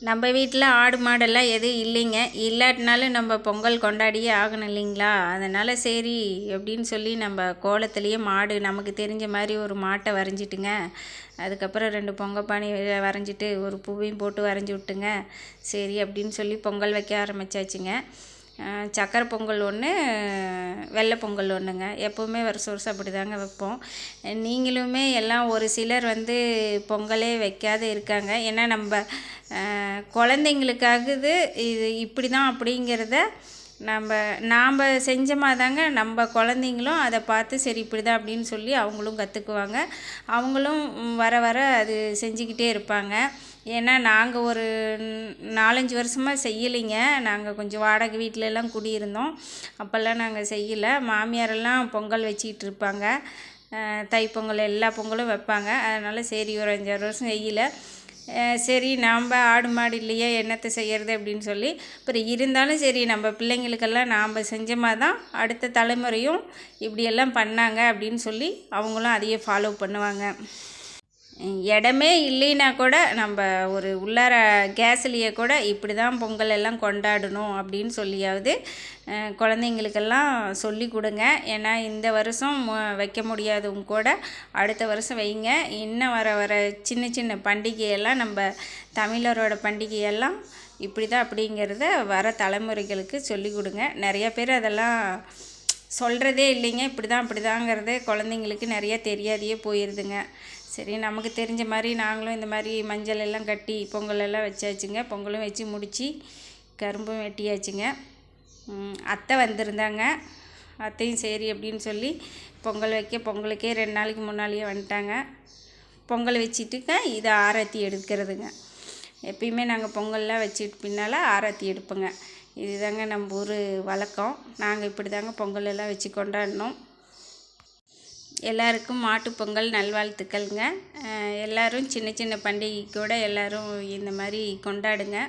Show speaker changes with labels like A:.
A: நம்ம வீட்டில் ஆடு மாடெல்லாம் எதுவும் இல்லைங்க. இல்லாட்டினாலும் நம்ம பொங்கல் கொண்டாடியே ஆகணும் இல்லைங்களா? அதனால் சரி அப்படின்னு சொல்லி நம்ம கோலத்துலேயே மாடு நமக்கு தெரிஞ்ச மாதிரி ஒரு மாட்டை வரைஞ்சிட்டுங்க. அதுக்கப்புறம் 2 பொங்கப்பானை வரைஞ்சிட்டு ஒரு பூவையும் போட்டு வரைஞ்சி விட்டுங்க. சரி அப்படின்னு சொல்லி பொங்கல் வைக்க ஆரம்பித்தாச்சுங்க. சக்கரை பொங்கல் ஒன்று, வெள்ளை பொங்கல் ஒன்றுங்க. எப்போவுமே வருஷம் வருஷம் அப்படி தாங்க வைப்போம். நீங்களுமே எல்லாம் ஒரு சிலர் வந்து பொங்கலே வைக்காத இருக்காங்க. ஏன்னா நம்ம குழந்தைங்களுக்காகுது இது இப்படி தான் அப்படிங்கிறத நாம் செஞ்சோமா தாங்க நம்ம குழந்தைங்களும் அதை பார்த்து சரி இப்படி தான் அப்படின்னு சொல்லி அவங்களும் கற்றுக்குவாங்க. அவங்களும் வர வர அது செஞ்சுக்கிட்டே இருப்பாங்க. ஏன்னா நாங்கள் ஒரு 4-5 வருஷமாக செய்யலைங்க. நாங்கள் கொஞ்சம் வாடகை வீட்டிலலாம் குடியிருந்தோம். அப்போல்லாம் நாங்கள் செய்யலை. மாமியாரெல்லாம் பொங்கல் வச்சிக்கிட்டு இருப்பாங்க. தைப்பொங்கல் எல்லா பொங்கலும் வைப்பாங்க. அதனால் சரி ஒரு 5-6 வருஷம் செய்யலை. சரி நாம் ஆடு மாடு இல்லையே என்னத்தை செய்கிறது அப்படின்னு சொல்லி அப்புறம் இருந்தாலும் சரி நம்ம பிள்ளைங்களுக்கெல்லாம் நாம் செஞ்சோமா தான் அடுத்த தலைமுறையும் இப்படியெல்லாம் பண்ணாங்க அப்படின்னு சொல்லி அவங்களும் அதையே ஃபாலோ பண்ணுவாங்க. இடமே இல்லைன்னா கூட நம்ம ஒரு உள்ளார கேஸ்லேயே கூட இப்படி தான் பொங்கல் எல்லாம் கொண்டாடணும் அப்படின்னு சொல்லியாவது குழந்தைங்களுக்கெல்லாம் சொல்லி கொடுங்க. ஏன்னா இந்த வருஷம் வைக்க முடியாதவங்க கூட அடுத்த வருஷம் வைங்க. இன்னும் வர வர சின்ன சின்ன பண்டிகையெல்லாம் நம்ம தமிழரோட பண்டிகையெல்லாம் இப்படி தான் அப்படிங்கிறத வர தலைமுறைகளுக்கு சொல்லி கொடுங்க. நிறைய பேர் அதெல்லாம் சொல்கிறதே இல்லைங்க. இப்படி தான் அப்படி தாங்கிறது குழந்தைங்களுக்கு நிறைய தெரியாதையே போயிடுதுங்க. சரி நமக்கு தெரிஞ்ச மாதிரி நாங்களும் இந்த மாதிரி மஞ்சள் எல்லாம் கட்டி பொங்கல் எல்லாம் வச்சாச்சுங்க. பொங்கலும் வச்சு முடித்து கரும்பும் வெட்டியாச்சுங்க. அத்தை வந்திருந்தாங்க. அத்தையும் சரி அப்படின்னு சொல்லி பொங்கல் வைக்க பொங்கலுக்கே 2 நாளைக்கு முன்னாலேயே வந்துட்டாங்க. பொங்கல் வச்சுட்டுங்க இதை ஆரத்தி எடுக்கிறதுங்க. எப்பயுமே நாங்கள் பொங்கல்லாம் வச்சுட்டு பின்னால் ஆரத்தி எடுப்போங்க. இதுதாங்க நம்ம ஊர் வழக்கம். நாங்கள் இப்படி தாங்க பொங்கல் எல்லாம் வச்சு கொண்டாடினோம். எல்லாருக்கும் மாட்டுப்பொங்கல் நல்வாழ்த்துக்கள்ங்க. எல்லோரும் சின்ன சின்ன பண்டிகை கூட எல்லோரும் இந்த மாதிரி கொண்டாடுங்க.